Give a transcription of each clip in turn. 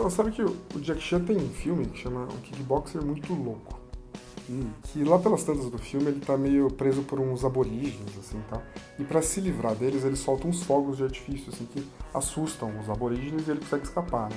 Então, sabe que o Jack Chan tem um filme que chama Um Kickboxer Muito Louco. Que lá pelas tantas do filme ele tá meio preso por uns aborígenes, assim, tá? E pra se livrar deles, ele solta uns fogos de artifício, assim, que assustam os aborígenes e ele consegue escapar, né?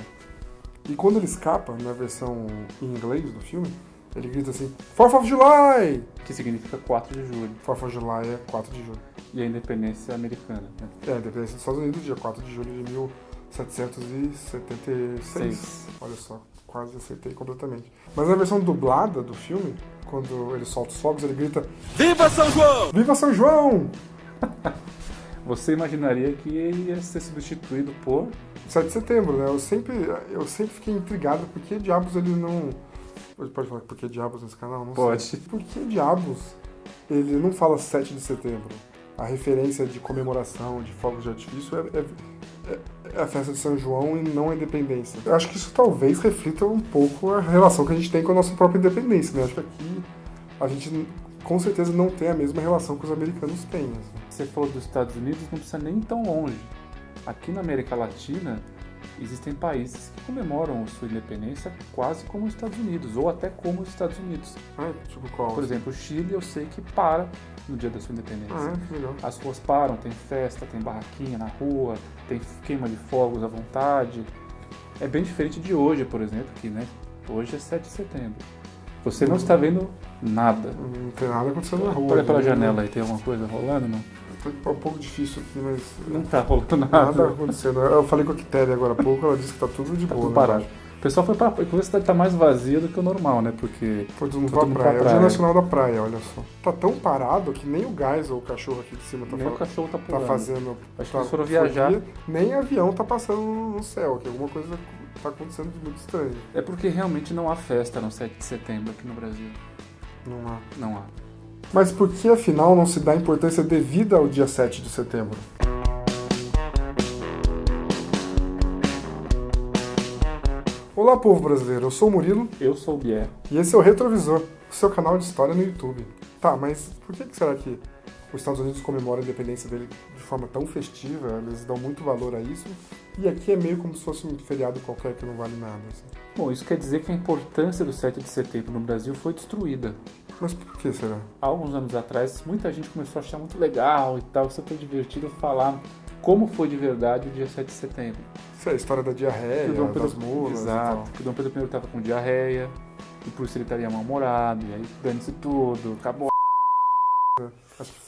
E quando ele escapa, na versão em inglês do filme, ele grita assim, 4th of July! Que significa 4 de julho. 4th of July é 4 de julho. E a independência americana, né? É, a independência dos Estados Unidos, dia 4 de julho de 1776. Olha só, quase acertei completamente. Mas na versão dublada do filme, quando ele solta os fogos, ele grita, Viva São João! Viva São João! Você imaginaria que ele ia ser substituído por... 7 de setembro, né? Eu sempre fiquei intrigado por que diabos ele não... Pode falar por que diabos nesse canal? Não Pode. sei. Por que diabos ele não fala 7 de setembro? A referência de comemoração, de fogos de artifício é a festa de São João e não a independência. Eu acho que isso talvez reflita um pouco a relação que a gente tem com a nossa própria independência, né? Acho que aqui a gente com certeza não tem a mesma relação que os americanos têm. Assim. Você falou dos Estados Unidos, não precisa nem ir tão longe. Aqui na América Latina, existem países que comemoram sua independência quase como os Estados Unidos, ou até como os Estados Unidos. Ah, tipo qual? Por exemplo, o Chile eu sei que para no dia da sua independência. Ah, que legal. As ruas param, tem festa, tem barraquinha na rua, tem queima de fogos à vontade. É bem diferente de hoje, por exemplo, que né, hoje é 7 de setembro. Você não está vendo nada. Não tem nada acontecendo na rua. Olha pela janela aí, tem alguma coisa rolando, não? É um pouco difícil aqui, mas... Não tá rolando nada. Nada acontecendo. Eu falei com a Quitéria agora há pouco, ela disse que tá tudo de Tá boa. tudo parado. Né? O pessoal foi pra praia. A cidade tá mais vazia do que o normal, né? Porque... Foi todo mundo pra praia. É o Dia Nacional da Praia, olha só. Tá tão parado que nem o gás ou o cachorro aqui de cima tá, Nem o cachorro tá pulando. tá fazendo... Acho que eles foram viajar. Nem avião tá passando no céu, que alguma coisa tá acontecendo de muito estranho. É porque realmente não há festa no 7 de setembro aqui no Brasil. Não há. Não há. Mas por que afinal não se dá importância devida ao dia 7 de setembro? Olá, povo brasileiro, eu sou o Murilo. Eu sou o Bier. E esse é o Retrovisor, o seu canal de história no YouTube. Tá, mas por que será que os Estados Unidos comemoram a independência dele de forma tão festiva? Eles dão muito valor a isso. E aqui é meio como se fosse um feriado qualquer que não vale nada. Assim. Bom, isso quer dizer que a importância do 7 de setembro no Brasil foi destruída. Mas por que será? Há alguns anos atrás, muita gente começou a achar muito legal e tal, super divertido falar como foi de verdade o dia 7 de setembro. Isso é a história da diarreia, das mulas. Exato, que o Dom Pedro I estava com diarreia, e por isso ele estaria mal-humorado, e aí dane-se tudo, acabou. Acho que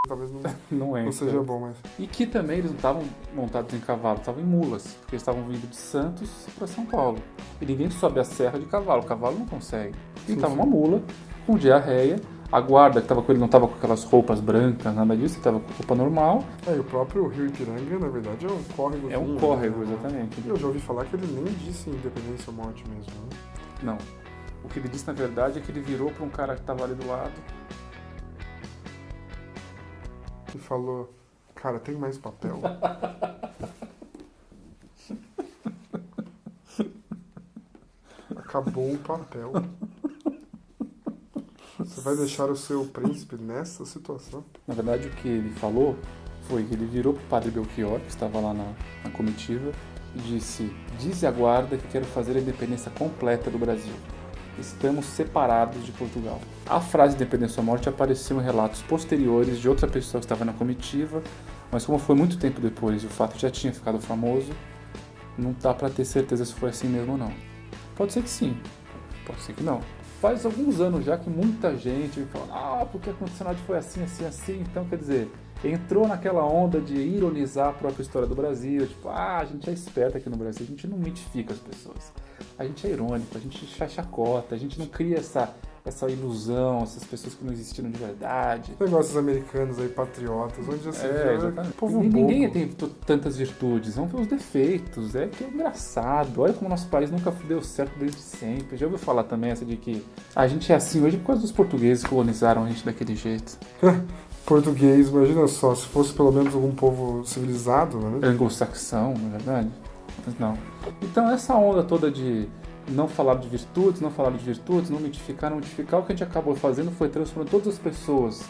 talvez não, não seja bom, mas... E que também eles não estavam montados em cavalo, estavam em mulas, porque eles estavam vindo de Santos para São Paulo. E ninguém sobe a serra de cavalo, o cavalo não consegue. E estava uma mula, com diarreia, a guarda que estava com ele não estava com aquelas roupas brancas, nada disso, ele estava com roupa normal. E o próprio Rio Ipiranga, na verdade, é um córrego. É um córrego, exatamente. Eu já ouvi falar que ele nem disse independência ou morte mesmo, né? Não. O que ele disse, na verdade, é que ele virou para um cara que estava ali do lado e falou, cara, tem mais papel? Acabou o papel. Você vai deixar o seu príncipe nessa situação? Na verdade, o que ele falou foi que ele virou para o padre Belchior, que estava lá na comitiva, e disse, dize à guarda que quero fazer a independência completa do Brasil. Estamos separados de Portugal. A frase independência ou morte apareceu em relatos posteriores de outra pessoa que estava na comitiva, mas como foi muito tempo depois e o fato já tinha ficado famoso, não dá para ter certeza se foi assim mesmo ou não. Pode ser que sim, pode ser que não. Faz alguns anos já que muita gente fala, porque a condicionante foi assim, assim, assim, então quer dizer, entrou naquela onda de ironizar a própria história do Brasil, tipo, a gente é esperto aqui no Brasil, a gente não mitifica as pessoas, a gente é irônico, a gente faz chacota, a gente não cria essa ilusão, essas pessoas que não existiram de verdade. Negócios americanos aí, patriotas, onde assim, exatamente. Povo ninguém tem tantas virtudes, vamos ver os defeitos, é que é engraçado, olha como o nosso país nunca deu certo desde sempre. Já ouviu falar também essa de que a gente é assim hoje por causa dos portugueses que colonizaram a gente daquele jeito. Português, imagina só, se fosse pelo menos algum povo civilizado, né? Anglo-saxão, na verdade. Mas não. Então essa onda toda de não falar de virtudes, não mitificar, o que a gente acabou fazendo foi transformando todas as pessoas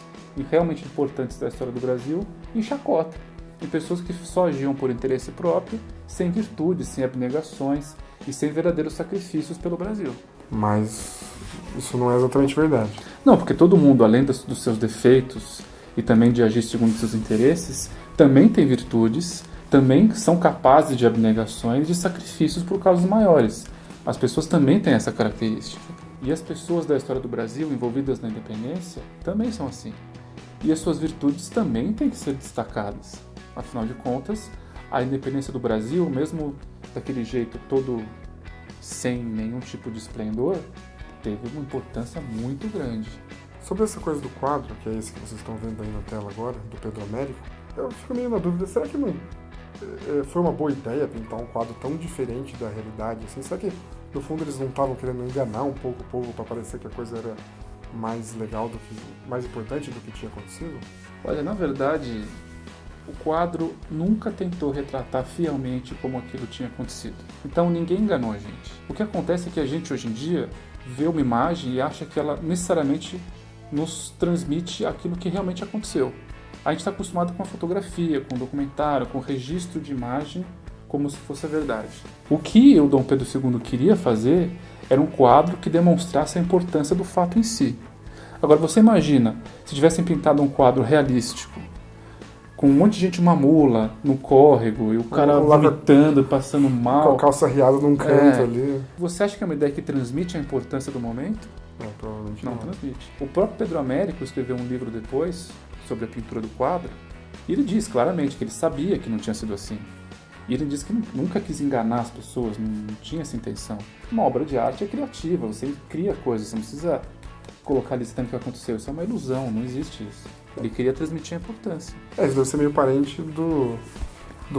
realmente importantes da história do Brasil em chacota. e pessoas que só agiam por interesse próprio, sem virtudes, sem abnegações e sem verdadeiros sacrifícios pelo Brasil. Mas isso não é exatamente verdade. Não, porque todo mundo, além dos seus defeitos e também de agir segundo seus interesses, também tem virtudes, também são capazes de abnegações e de sacrifícios por causas maiores. As pessoas também têm essa característica. E as pessoas da história do Brasil envolvidas na independência também são assim. E as suas virtudes também têm que ser destacadas. Afinal de contas, a independência do Brasil, mesmo daquele jeito todo sem nenhum tipo de esplendor, teve uma importância muito grande. Sobre essa coisa do quadro, que é esse que vocês estão vendo aí na tela agora, do Pedro Américo, eu fico meio na dúvida, será que não foi uma boa ideia pintar um quadro tão diferente da realidade? Assim? Será que, no fundo, eles não estavam querendo enganar um pouco o povo para parecer que a coisa era mais legal, mais importante do que tinha acontecido? Olha, na verdade, o quadro nunca tentou retratar fielmente como aquilo tinha acontecido. Então ninguém enganou a gente. O que acontece é que a gente hoje em dia vê uma imagem e acha que ela necessariamente nos transmite aquilo que realmente aconteceu. A gente está acostumado com a fotografia, com o documentário, com o registro de imagem como se fosse a verdade. O que o Dom Pedro II queria fazer era um quadro que demonstrasse a importância do fato em si. Agora você imagina, se tivessem pintado um quadro realístico, com um monte de gente numa mula, no córrego, e o cara vomitando, passando mal. Com a calça riada num canto ali. Você acha que é uma ideia que transmite a importância do momento? Provavelmente não transmite. O próprio Pedro Américo escreveu um livro depois sobre a pintura do quadro, e ele diz claramente que ele sabia que não tinha sido assim. E ele diz que nunca quis enganar as pessoas, não tinha essa intenção. Uma obra de arte é criativa, você cria coisas, você não precisa colocar ali o que aconteceu. Isso é uma ilusão, não existe isso. Ele queria transmitir a importância. Isso deve ser meio parente do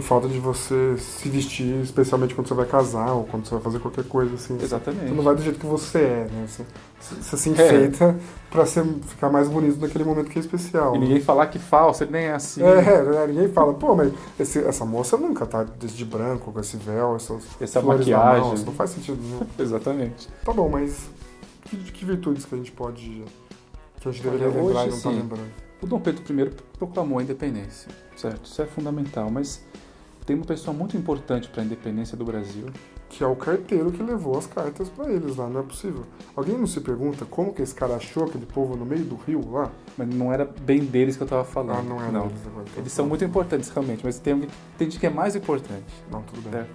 fato de você se vestir, especialmente quando você vai casar ou quando você vai fazer qualquer coisa assim. Exatamente. Você não vai do jeito que você é, né? Você se enfeita pra ficar mais bonito naquele momento que é especial. E ninguém falar que falso, ele nem é assim. Ninguém fala, pô, mas essa moça nunca tá de branco, com esse véu, essa maquiagem. Mão, isso não faz sentido nenhum. Exatamente. Tá bom, mas que virtudes que a gente deveria lembrar e não tá lembrando? O Dom Pedro I proclamou a independência, certo? Isso é fundamental, mas tem uma pessoa muito importante para a independência do Brasil. Que é o carteiro que levou as cartas para eles lá, não é possível. Alguém não se pergunta como que esse cara achou aquele povo no meio do rio lá? Mas não era bem deles que eu estava falando. Não é deles agora. Eles são muito importantes realmente, mas tem gente que é mais importante. Não, tudo bem. Certo?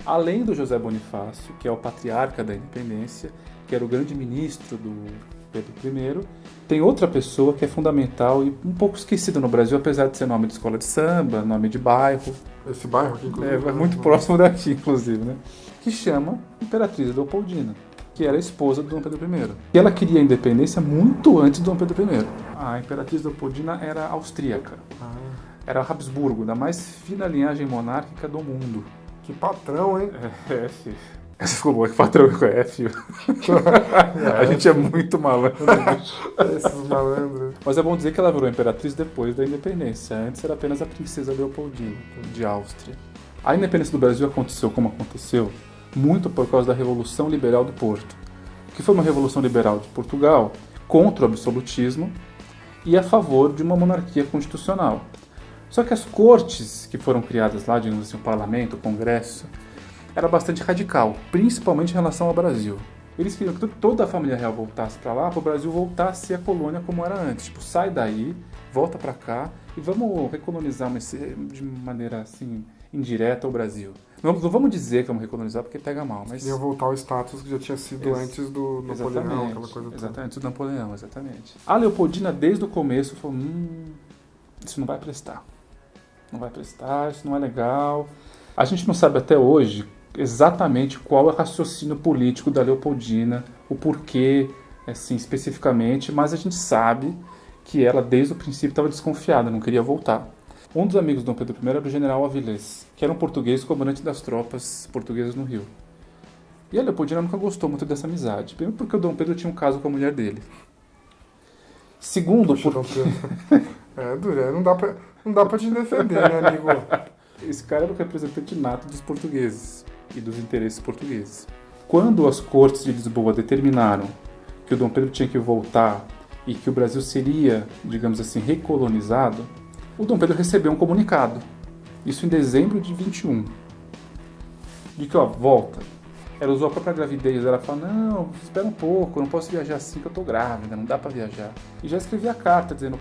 Além do José Bonifácio, que é o patriarca da independência, que era o grande ministro do Pedro I, tem outra pessoa que é fundamental e um pouco esquecida no Brasil, apesar de ser nome de escola de samba, nome de bairro. Esse bairro aqui, inclusive. É muito próximo daqui, inclusive, né? Que chama Imperatriz Leopoldina, que era a esposa do Dom Pedro I. E ela queria a independência muito antes do Dom Pedro I. A Imperatriz Leopoldina era austríaca. Era Habsburgo, da mais fina linhagem monárquica do mundo. Que patrão, hein? Filho. Essa ficou boa, que patrão é, filho. A gente é muito malandro. Esses malandros. Mas é bom dizer que ela virou imperatriz depois da independência. Antes era apenas a princesa Leopoldina, de Áustria. A independência do Brasil aconteceu como aconteceu muito por causa da Revolução Liberal do Porto, que foi uma revolução liberal de Portugal contra o absolutismo e a favor de uma monarquia constitucional. Só que as cortes que foram criadas lá, digamos assim, o parlamento, o congresso, era bastante radical, principalmente em relação ao Brasil. Eles queriam que toda a família real voltasse para lá, para o Brasil voltar a ser a colônia como era antes. Tipo, sai daí, volta para cá e vamos recolonizar de maneira assim indireta o Brasil. Não vamos dizer que vamos recolonizar porque pega mal, mas... Queriam voltar ao status que já tinha sido antes do Napoleão, aquela coisa toda. Exatamente, antes do Napoleão, exatamente. A Leopoldina, desde o começo, falou, isso não vai prestar. Não vai prestar, isso não é legal. A gente não sabe até hoje exatamente qual é o raciocínio político da Leopoldina, o porquê, assim, especificamente, mas a gente sabe que ela, desde o princípio, estava desconfiada, não queria voltar. Um dos amigos do Dom Pedro I era o general Avilés, que era um português comandante das tropas portuguesas no Rio. E a Leopoldina nunca gostou muito dessa amizade, primeiro porque o Dom Pedro tinha um caso com a mulher dele. Segundo, porque... não dá pra te defender, né, amigo? Esse cara era o representante nato dos portugueses e dos interesses portugueses. Quando as cortes de Lisboa determinaram que o Dom Pedro tinha que voltar e que o Brasil seria, digamos assim, recolonizado, o Dom Pedro recebeu um comunicado Isso em dezembro de 21. De que, volta. Ela usou a própria gravidez, ela fala, não, espera um pouco, eu não posso viajar assim que eu tô grávida, não dá pra viajar. E já escrevi a carta dizendo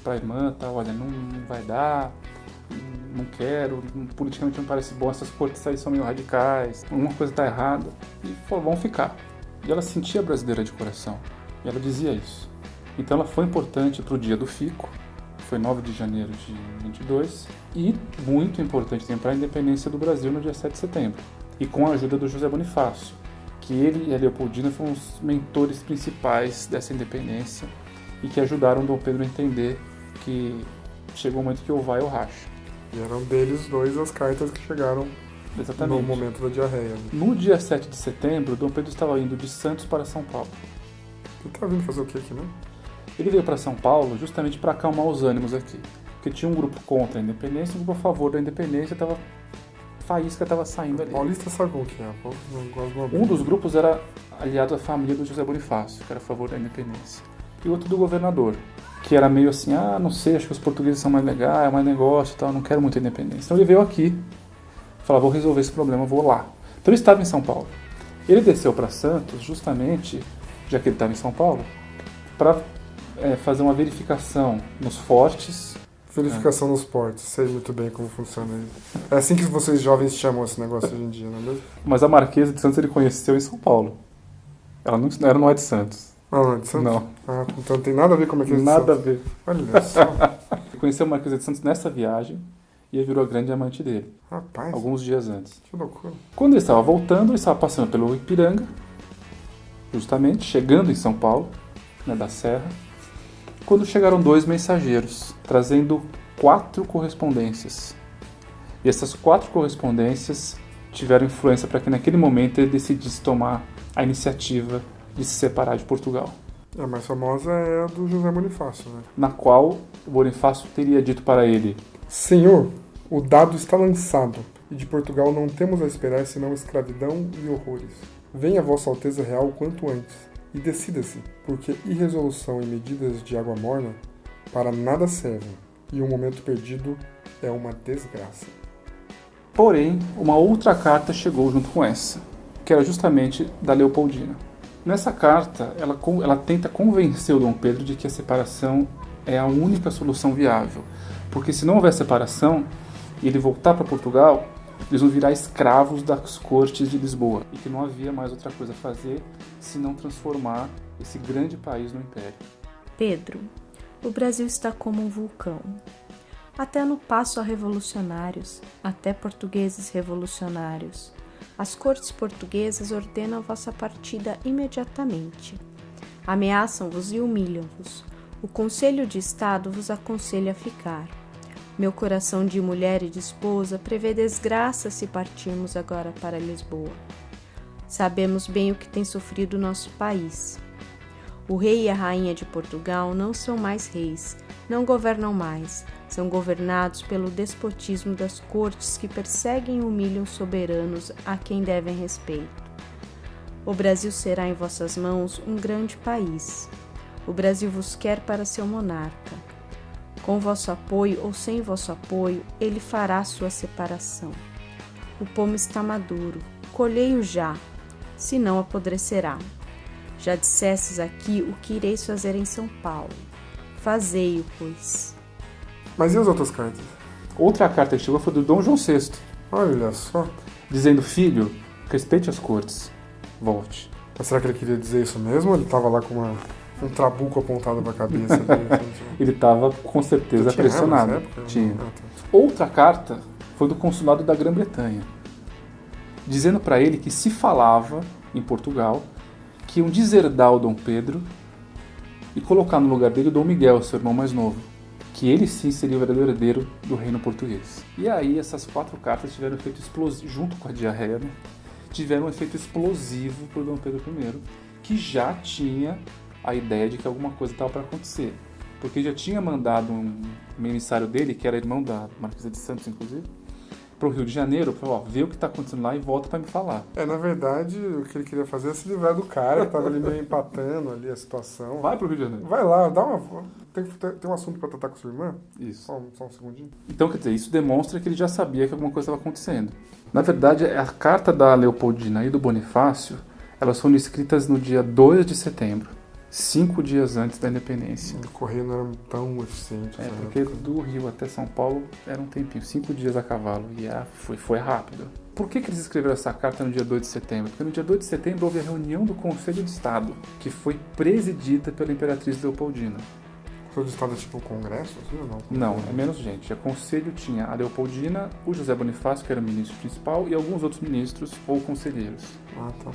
pra irmã, tá, olha, não vai dar, não quero, politicamente não parece bom, essas cortes aí são meio radicais, alguma coisa tá errada. E falou, vão ficar. E ela sentia brasileira de coração, e ela dizia isso. Então ela foi importante pro dia do Fico, foi 9 de janeiro de 22, e muito importante também para a independência do Brasil no dia 7 de setembro. E com a ajuda do José Bonifácio, que ele e a Leopoldina foram os mentores principais dessa independência e que ajudaram Dom Pedro a entender que chegou o momento que ou vai ou racha. E eram deles dois as cartas que chegaram Exatamente. no momento da diarreia. No dia 7 de setembro, Dom Pedro estava indo de Santos para São Paulo. Ele estava vindo fazer o que aqui, né? Ele veio para São Paulo justamente para acalmar os ânimos aqui. Porque tinha um grupo contra a independência e um grupo a favor da independência, faísca estava saindo ali. Paulista sabe como que é. Um dos grupos era aliado à família do José Bonifácio, que era a favor da independência. E outro do governador, que era meio assim, não sei, acho que os portugueses são mais legais, é mais negócio e tal, não quero muita independência. Então ele veio aqui, falou, vou resolver esse problema, vou lá. Então ele estava em São Paulo. Ele desceu para Santos justamente, já que ele estava em São Paulo, para fazer uma verificação nos fortes. Verificação nos portos, sei muito bem como funciona isso. É assim que vocês jovens chamam esse negócio hoje em dia, não é mesmo? Mas a Marquesa de Santos ele conheceu em São Paulo. Ela não é de Santos. Não é de Santos? Não. Então não tem nada a ver com a Marquesa de Nada Santos. a ver. Olha só. Ele conheceu a Marquesa de Santos nessa viagem e ele virou a grande amante dele. Rapaz. Alguns dias antes. Que loucura. Quando ele estava voltando, ele estava passando pelo Ipiranga, justamente, chegando em São Paulo, da Serra, quando chegaram 2 mensageiros, trazendo 4 correspondências. E essas 4 correspondências tiveram influência para que naquele momento ele decidisse tomar a iniciativa de se separar de Portugal. A mais famosa é a do José Bonifácio, né? Na qual o Bonifácio teria dito para ele: Senhor, o dado está lançado, e de Portugal não temos a esperar senão escravidão e horrores. Venha Vossa Alteza Real o quanto antes, e decida-se, porque irresolução e medidas de água morna para nada servem, e um momento perdido é uma desgraça. Porém, uma outra carta chegou junto com essa, que era justamente da Leopoldina. Nessa carta, ela tenta convencer o Dom Pedro de que a separação é a única solução viável, porque se não houver separação e ele voltar para Portugal, eles vão virar escravos das cortes de Lisboa, e que não havia mais outra coisa a fazer senão transformar esse grande país no império. Pedro, o Brasil está como um vulcão. Até no passo a revolucionários, até portugueses revolucionários. As cortes portuguesas ordenam vossa partida imediatamente. Ameaçam-vos e humilham-vos. O Conselho de Estado vos aconselha a ficar. Meu coração de mulher e de esposa prevê desgraça se partirmos agora para Lisboa. Sabemos bem o que tem sofrido o nosso país. O rei e a rainha de Portugal não são mais reis, não governam mais, são governados pelo despotismo das cortes que perseguem e humilham soberanos a quem devem respeito. O Brasil será em vossas mãos um grande país. O Brasil vos quer para seu monarca. Com vosso apoio ou sem vosso apoio, ele fará sua separação. O pomo está maduro, colhei-o já, senão apodrecerá. Já dissestes aqui o que ireis fazer em São Paulo. Fazei-o, pois. Mas e as outras cartas? Outra carta que chegou foi do Dom João VI, Olha só. dizendo: filho, respeite as cortes, volte. Mas será que ele queria dizer isso mesmo? Ou ele tava lá com um trabuco apontado pra cabeça dele? Ele estava com certeza Tinha pressionado. nessa época? Tinha. Ah, tá. Outra carta foi do consulado da Grã-Bretanha, dizendo para ele que se falava em Portugal que iam deserdar o Dom Pedro e colocar no lugar dele o Dom Miguel, seu irmão mais novo, que ele sim seria o verdadeiro herdeiro do reino português. E aí essas 4 cartas tiveram um efeito explosivo, junto com a diarreia, né? Tiveram um efeito explosivo para o Dom Pedro I, que já tinha a ideia de que alguma coisa estava para acontecer. Porque já tinha mandado um emissário dele, que era irmão da Marquesa de Santos, inclusive, pro Rio de Janeiro, falou, ó, vê o que tá acontecendo lá e volta pra me falar. Na verdade, o que ele queria fazer é se livrar do cara, que tava ali meio empatando ali a situação. Vai pro Rio de Janeiro. Vai lá, dá uma... Tem um assunto pra tratar com sua irmã? Isso. Só um segundinho. Então, quer dizer, isso demonstra que ele já sabia que alguma coisa estava acontecendo. Na verdade, a carta da Leopoldina e do Bonifácio, elas foram escritas no dia 2 de setembro, 5 dias antes da independência. O correio não era tão eficiente. Porque do Rio até São Paulo era um tempinho, 5 dias a cavalo, e foi rápido. Por que eles escreveram essa carta no dia 2 de setembro? Porque no dia 2 de setembro houve a reunião do Conselho de Estado, que foi presidida pela Imperatriz Leopoldina. O Conselho de Estado é tipo um congresso, assim ou não? Não, é menos gente. O conselho tinha a Leopoldina, o José Bonifácio, que era o ministro principal, e alguns outros ministros ou conselheiros. Ah, tá.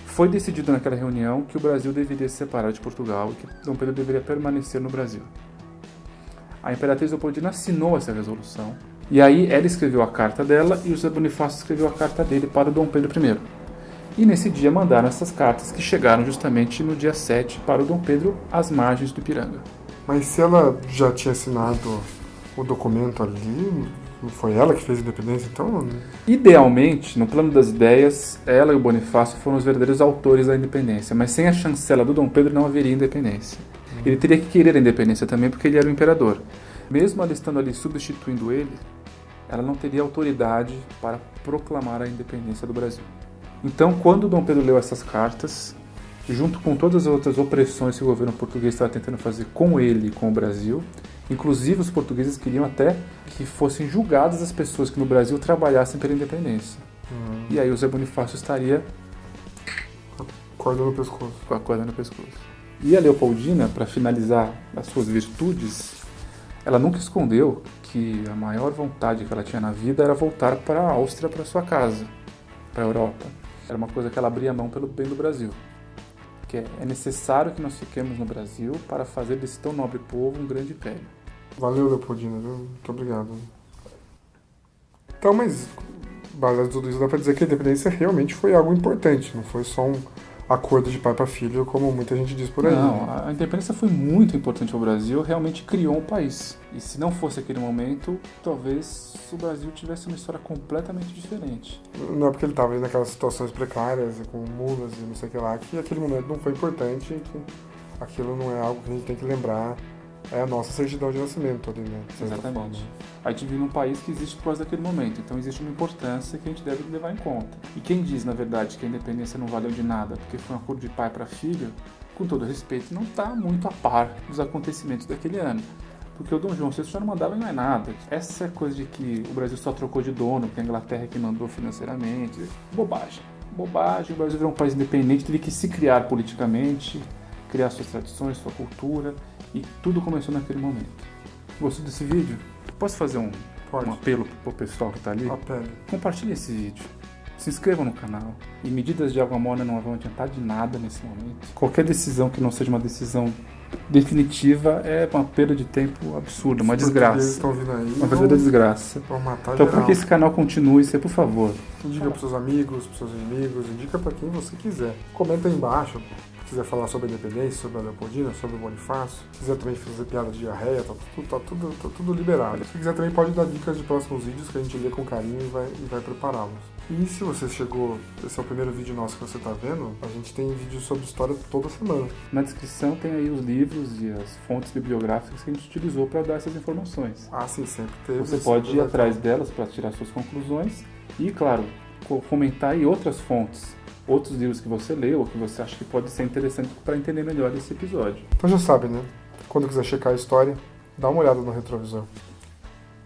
Foi decidido naquela reunião que o Brasil deveria se separar de Portugal e que Dom Pedro deveria permanecer no Brasil. A Imperatriz Leopoldina assinou essa resolução, e aí ela escreveu a carta dela e o José Bonifácio escreveu a carta dele para o Dom Pedro I. E nesse dia mandaram essas cartas que chegaram justamente no dia 7 para o Dom Pedro às margens do Ipiranga. Mas se ela já tinha assinado o documento ali, não foi ela que fez a independência, então... Idealmente, no plano das ideias, ela e o Bonifácio foram os verdadeiros autores da independência, mas sem a chancela do Dom Pedro não haveria independência. Ele teria que querer a independência também porque ele era o imperador. Mesmo ela estando ali substituindo ele, ela não teria autoridade para proclamar a independência do Brasil. Então, quando Dom Pedro leu essas cartas, junto com todas as outras opressões que o governo português estava tentando fazer com ele e com o Brasil, inclusive os portugueses queriam até que fossem julgadas as pessoas que no Brasil trabalhassem pela independência. E aí o Zé Bonifácio estaria corda no pescoço. Com a corda no pescoço. E a Leopoldina, para finalizar as suas virtudes, ela nunca escondeu que a maior vontade que ela tinha na vida era voltar para a Áustria, para sua casa, para a Europa. Era uma coisa que ela abria mão pelo bem do Brasil. Que é necessário que nós fiquemos no Brasil para fazer desse tão nobre povo um grande império. Valeu, Leopoldina, viu? Muito obrigado. Então, mas baseado em tudo isso, dá pra dizer que a independência realmente foi algo importante, não foi só um acordo de pai para filho, como muita gente diz por aí. Não, a independência foi muito importante ao Brasil, realmente criou um país. E se não fosse aquele momento, talvez o Brasil tivesse uma história completamente diferente. Não é porque ele estava naquelas situações precárias, com mulas e não sei o que lá, que aquele momento não foi importante e que aquilo não é algo que a gente tem que lembrar. É a nossa certidão de nascimento ali, né? Exatamente. A gente vive num país que existe por causa daquele momento, então existe uma importância que a gente deve levar em conta. E quem diz, na verdade, que a independência não valeu de nada porque foi um acordo de pai para filho, com todo respeito, não está muito a par dos acontecimentos daquele ano. Porque o Dom João VI já não mandava em mais nada. Essa coisa de que o Brasil só trocou de dono, que a Inglaterra que mandou financeiramente, bobagem. Bobagem, o Brasil virou um país independente, teve que se criar politicamente, criar suas tradições, sua cultura, e tudo começou naquele momento. Gostou desse vídeo? Posso fazer um apelo pro pessoal que tá ali? Apelo. Compartilhe esse vídeo. Se inscrevam no canal. E medidas de água morna não vão adiantar de nada nesse momento. Qualquer decisão que não seja uma decisão definitiva é uma perda de tempo absurda, uma desgraça. Estão vindo aí, uma verdadeira desgraça. Vão matar então, geral. para que esse canal continue, por favor. Indica pros seus amigos, pros seus inimigos, indica pra quem você quiser. Comenta aí embaixo. Se quiser falar sobre a independência, sobre a Leopoldina, sobre o Bonifácio, se quiser também fazer piada de diarreia, tá tudo liberado. Se quiser também pode dar dicas de próximos vídeos que a gente lê com carinho e vai prepará-los. E se você chegou, esse é o primeiro vídeo nosso que você tá vendo, a gente tem vídeo sobre história toda semana. Na descrição tem aí os livros e as fontes bibliográficas que a gente utilizou para dar essas informações. Ah, sim, sempre teve. Você pode ir atrás delas para tirar suas conclusões e, claro, comentar aí outras fontes. Outros livros que você leu ou que você acha que pode ser interessante para entender melhor esse episódio. Então já sabe, né? Quando quiser checar a história, dá uma olhada no retrovisor.